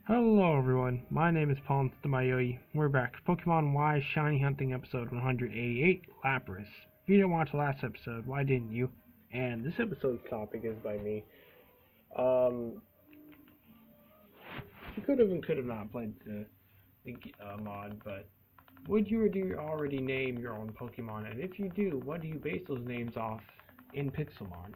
Hello everyone, my name is PauLInstaMyooin. We're back. Pokemon Y Shiny Hunting episode 188, Lapras. If you didn't watch the last episode, why didn't you? And this episode's topic is by me. You could have and could have not played the mod, but would you or do you already name your own Pokemon? And if you do, what do you base those names off in Pixelmon?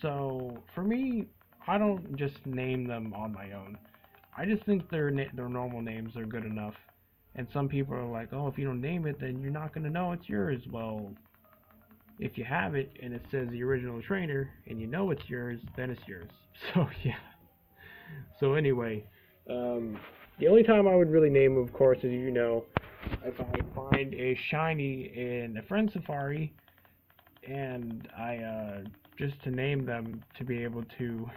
So, for me, I don't just name them on my own. I just think their normal names are good enough. And some people are like, oh, if you don't name it, then you're not going to know it's yours. Well, if you have it and it says the original trainer and you know it's yours, then it's yours. So, yeah. So, anyway, the only time I would really name them, of course, as you know, if I find a shiny in a friend safari and I, just to name them to be able to,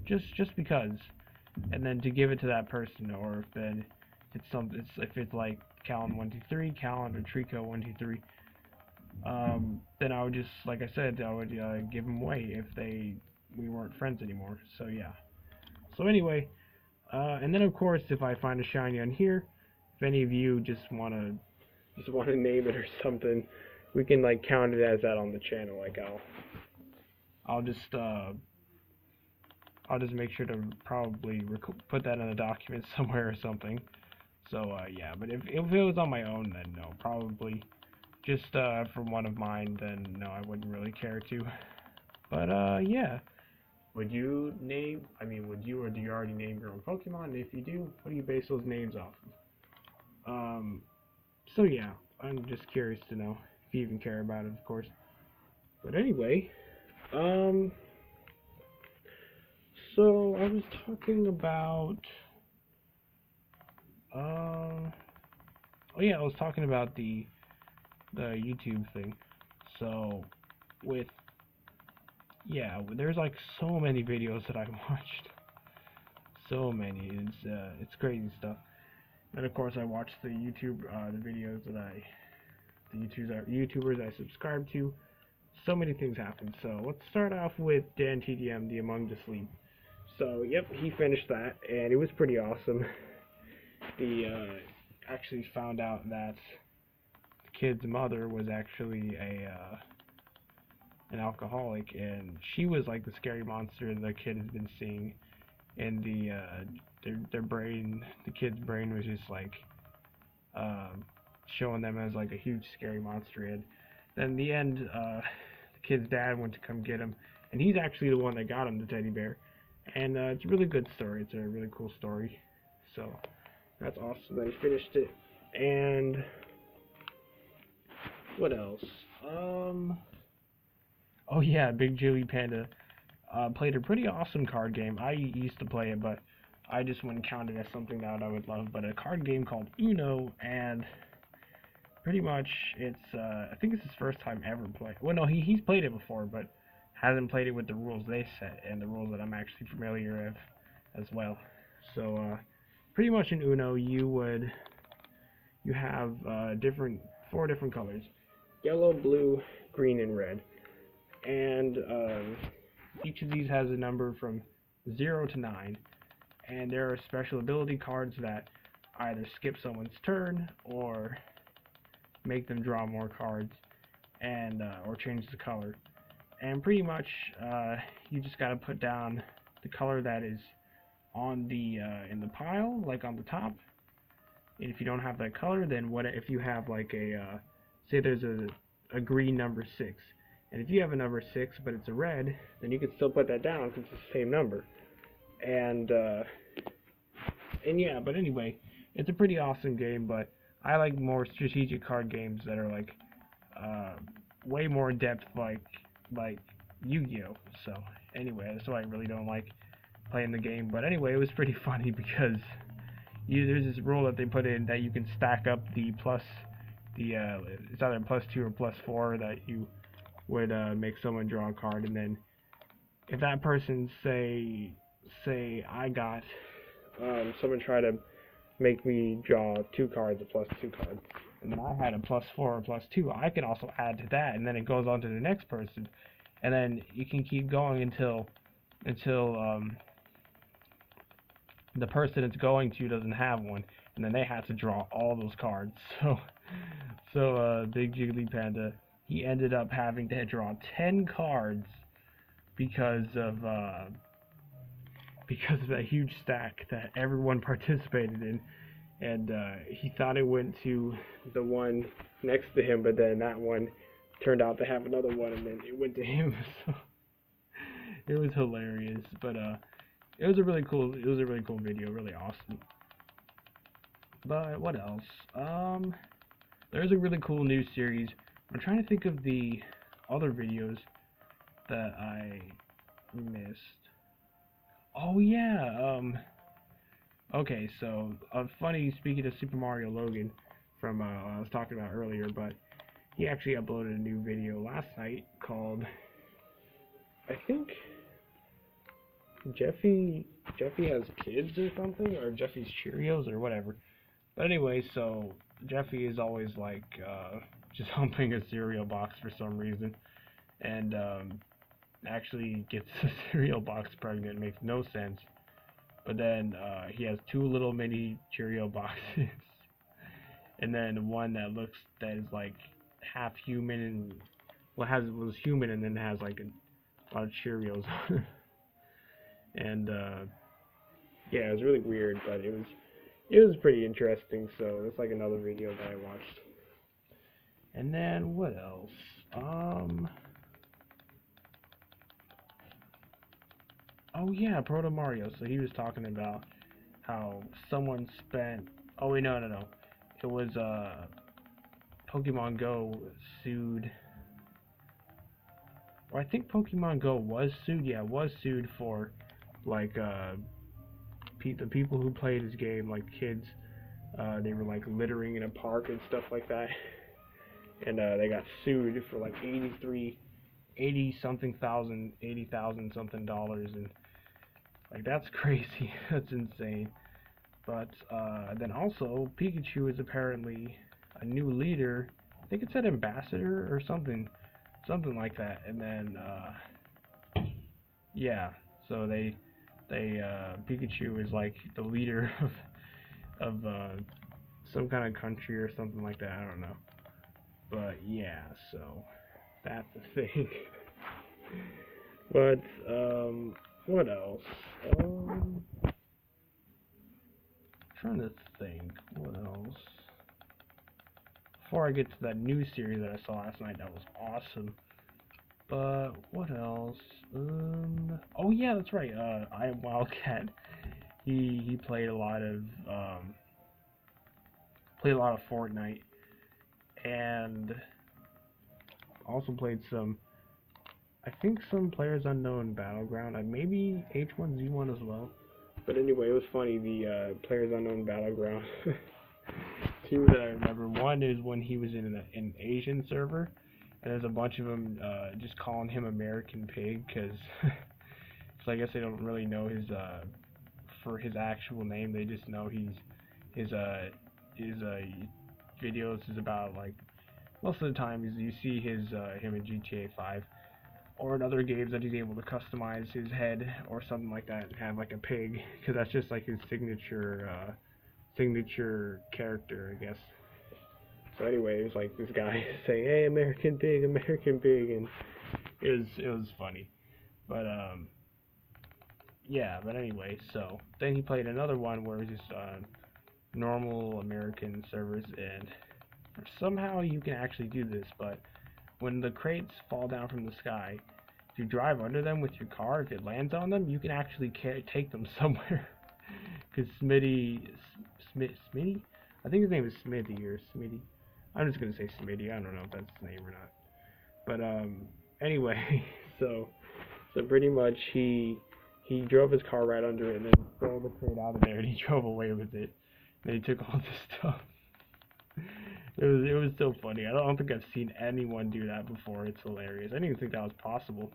just because. And then to give it to that person, or if then if it's like Callan 123, Callan or Trico 123, then I would just, like I said, I would give them away if we weren't friends anymore. So yeah. So anyway, and then of course if I find a shiny on here, if any of you just wanna name it or something, we can like count it as that on the channel. Like I'll just make sure to probably put that in a document somewhere or something. So, yeah, but if it was on my own, then no, probably just from one of mine, then no, I wouldn't really care to. But, yeah. Would you or do you already name your own Pokemon? And if you do, what do you base those names off of? So yeah, I'm just curious to know if you even care about it, of course. But anyway, so I was talking about, oh yeah, I was talking about the YouTube thing. So there's like so many videos that I watched, so many. It's crazy stuff. And of course, I watched the videos the YouTubers I subscribe to. So many things happen. So let's start off with Dan TDM, the Among the Sleep. So, yep, he finished that, and it was pretty awesome. He actually found out that the kid's mother was actually an alcoholic, and she was like the scary monster the kid has been seeing. And their brain, the kid's brain was just like showing them as like a huge scary monster. And then in the end, the kid's dad went to come get him, and he's actually the one that got him the teddy bear. And it's a really good story. It's a really cool story. So that's awesome that he finished it. And what else? Oh yeah, Big Jilly Panda played a pretty awesome card game. I used to play it, but I just wouldn't count it as something that I would love. But a card game called Uno, and pretty much it's I think it's his first time ever playing. Well, no, he's played it before, but hasn't played it with the rules they set and the rules that I'm actually familiar with as well. So pretty much in Uno you have four different colors: yellow, blue, green, and red. And each of these has a number from 0 to 9. And there are special ability cards that either skip someone's turn or make them draw more cards, and or change the color. And pretty much, you just gotta put down the color that is on the in the pile, like on the top. And if you don't have that color, then if you have like say there's a green number 6, and if you have a number 6 but it's a red, then you can still put that down because it's the same number. And yeah, but anyway, it's a pretty awesome game. But I like more strategic card games that are like way more in depth, like Yu-Gi-Oh! So anyway, that's why I really don't like playing the game. But anyway, it was pretty funny because there's this rule that they put in that you can stack up it's either +2 or +4 that you would make someone draw a card, and then if that person say I got someone try to make me draw 2 cards, a +2 card, and then I had a +4 or +2, I can also add to that, and then it goes on to the next person, and then you can keep going until the person it's going to doesn't have one, and then they had to draw all those cards. So Big Jiggly Panda, he ended up having to draw 10 cards because of that huge stack that everyone participated in, and he thought it went to the one next to him, but then that one turned out to have another one, and then it went to him. So it was hilarious, but it was a really cool video, really awesome. But what else? There's a really cool new series. I'm trying to think of the other videos that I missed. Oh yeah, okay, so funny, speaking of Super Mario Logan from I was talking about earlier, but he actually uploaded a new video last night called, I think, Jeffy has kids or something, or Jeffy's Cheerios or whatever. But anyway, so Jeffy is always like just humping a cereal box for some reason, and actually gets the cereal box pregnant. It makes no sense. But then he has 2 little mini Cheerio boxes, and then one that is like half human and was human and then has like a lot of Cheerios. And yeah, it was really weird, but it was pretty interesting. So it's like another video that I watched. And then what else? Oh yeah, Proto Mario. So he was talking about how someone spent. Oh wait, no. It was Pokemon Go sued. Or I think Pokemon Go was sued. Yeah, was sued for like the people who played his game, like kids. They were like littering in a park and stuff like that, and they got sued for like $80,000 something dollars, and like that's crazy. That's insane. But then also Pikachu is apparently a new leader. I think it said ambassador or something like that. And then yeah, so they Pikachu is like the leader of some kind of country or something like that. I don't know. But yeah, so that's the thing. But what else? Trying to think, what else? Before I get to that new series that I saw last night, that was awesome. But what else? Oh yeah, that's right. I Am Wildcat. He played a lot of Fortnite, and also played some. I think some Players Unknown Battleground, maybe H1Z1 as well. But anyway, it was funny, the Players Unknown Battleground. 2 that I remember. One is when he was in an Asian server, and there's a bunch of them just calling him American Pig, because I guess they don't really know his actual name. They just know his videos is about, like, most of the time you see him in GTA 5. Or in other games that he's able to customize his head or something like that and have like a pig, because that's just like his signature character, I guess. So anyway, it was like this guy saying, "Hey, American Pig," and it was funny. But yeah. But anyway, so then he played another one where it was just normal American servers, and somehow you can actually do this, but when the crates fall down from the sky, if you drive under them with your car, if it lands on them, you can actually take them somewhere. Because Smitty, I think his name is Smitty or Smitty. I'm just gonna say Smitty. I don't know if that's his name or not. But anyway, so pretty much he drove his car right under it and then pulled the crate out of there, and he drove away with it. And he took all this stuff. It was so funny. I don't think I've seen anyone do that before. It's hilarious. I didn't even think that was possible.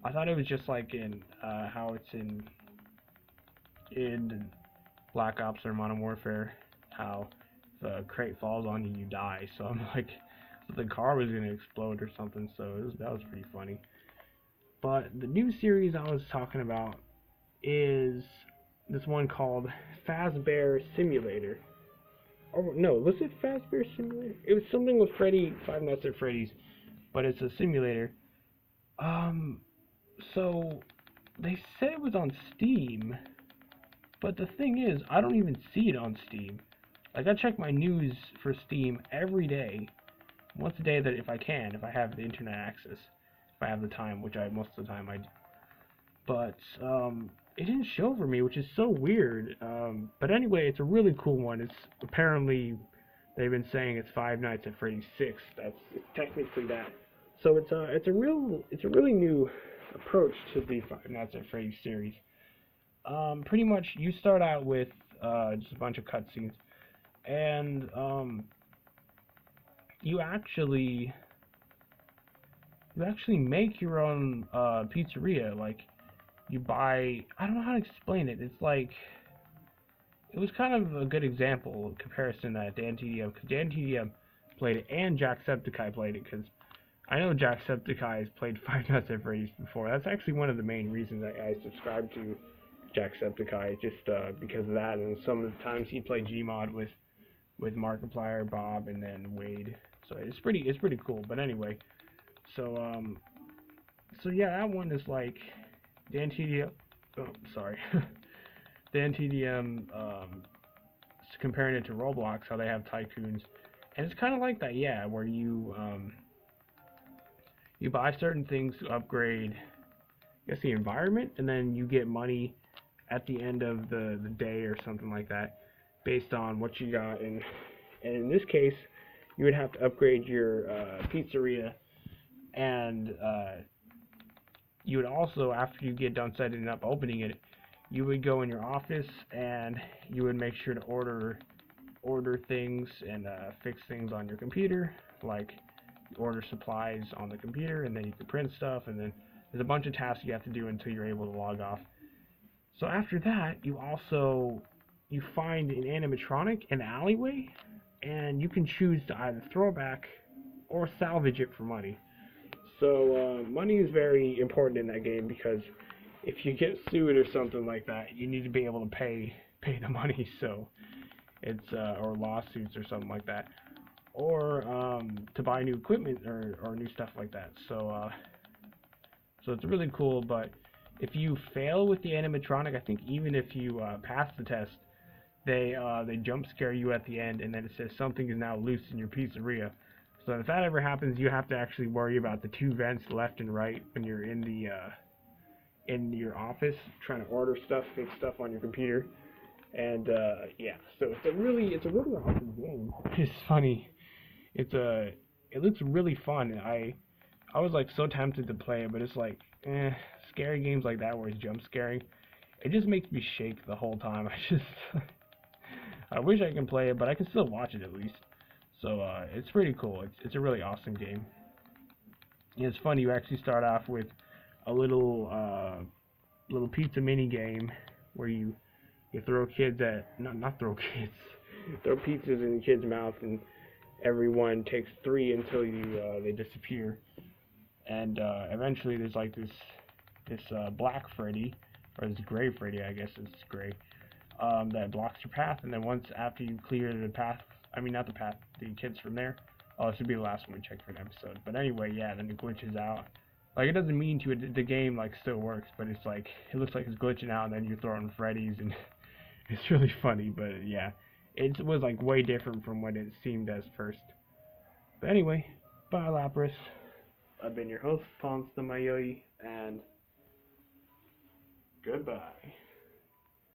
I thought it was just like in how it's in Black Ops or Modern Warfare, how the crate falls on you, you die. So I'm like, the car was gonna explode or something. So that was pretty funny. But the new series I was talking about is this one called Fazbear Simulator. Oh no, was it Fazbear Simulator? It was something with Five Nights at Freddy's, but it's a simulator. Um, so they said it was on Steam, but the thing is, I don't even see it on Steam. Like, I check my news for Steam every day, once a day that if I can, if I have the internet access, if I have the time, which I most of the time I do. But it didn't show for me, which is so weird. But anyway, it's a really cool one. It's apparently they've been saying it's Five Nights at Freddy's 6. That's technically that. So it's a really new approach to the Five Nights at Freddy's series. Pretty much you start out with just a bunch of cutscenes, and you actually make your own pizzeria. Like, you buy, I don't know how to explain it. It's like, it was kind of a good example comparison that Dan TDM, because Dan TDM played it and Jacksepticeye played it, because I know Jacksepticeye has played Five Nights at Freddy's before. That's actually one of the main reasons I subscribed to Jacksepticeye, just because of that, and some of the times he played Gmod with Markiplier, Bob, and then Wade. So it's pretty cool. But anyway, so yeah, that one is like Dan TDM. Oh, sorry, Dan TDM. Comparing it to Roblox, how they have tycoons, and it's kind of like that, yeah, where you buy certain things to upgrade, I guess, the environment, and then you get money at the end of the day or something like that, based on what you got. And in this case, you would have to upgrade your pizzeria, and you would also, after you get done setting up, opening it, you would go in your office and you would make sure to order things and fix things on your computer, like order supplies on the computer, and then you can print stuff, and then there's a bunch of tasks you have to do until you're able to log off. So after that, you find an animatronic in an alleyway, and you can choose to either throw it back or salvage it for money. So money is very important in that game, because if you get sued or something like that, you need to be able to pay the money. So it's or lawsuits or something like that, or to buy new equipment or new stuff like that. So so it's really cool. But if you fail with the animatronic, I think even if you pass the test, they jump scare you at the end, and then it says something is now loose in your pizzeria. So if that ever happens, you have to actually worry about the two vents left and right when you're in the in your office trying to order stuff, fix stuff on your computer. And yeah, so it's a really awesome game. It's funny. It looks really fun. I was like so tempted to play it, but it's like, scary games like that where it's jump scaring, it just makes me shake the whole time. I wish I can play it, but I can still watch it at least. So it's pretty cool. It's a really awesome game. And it's funny, you actually start off with a little pizza mini game where you throw kids at not throw kids, throw pizzas in the kid's mouth, and everyone takes 3 until they disappear. And eventually there's like this black Freddy, or this gray Freddy, I guess it's gray, that blocks your path. And then after you clear the path, I mean not the path, the kids from there. Oh, this would be the last one we check for an episode. But anyway, yeah, then it glitches out. Like, it doesn't mean to, the game like still works, but it's like, it looks like it's glitching out, and then you throw in Freddy's, and it's really funny. But yeah, it was like way different from what it seemed as first. But anyway, bye Lapras. I've been your host, PauLInstaMyooin, and goodbye.